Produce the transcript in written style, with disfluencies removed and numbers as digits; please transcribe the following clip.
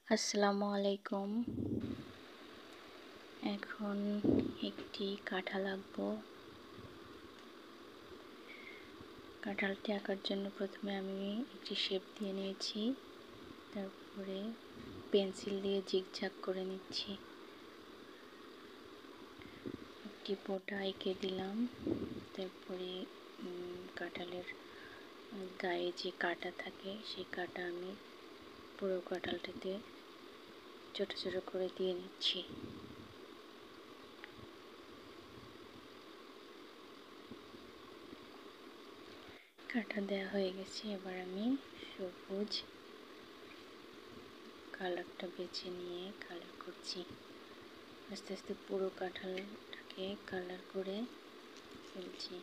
আসসালামু আলাইকুম। এখন একটি কাঁঠাল আঁকবো। কাঁঠালটি আঁকার জন্য প্রথমে আমি একটি শেপ দিয়ে নিয়েছি, তারপরে পেন্সিল দিয়ে জিগজ্যাগ করে নিচ্ছি। একটি পোটা এঁকে দিলাম, তারপরে কাঁঠালের গায়ে যে কাঁটা থাকে সেই কাঁটা আমি পুরো কাঁঠালটিতে ছোট ছোট করে দিয়ে নিচ্ছি। কাঁটা দেওয়া হয়ে গেছে, এবার আমি সবুজ কালারটা বেছে নিয়ে কালার করছি। আস্তে আস্তে পুরো কাঁঠালটাকে কালার করে ফেলছি।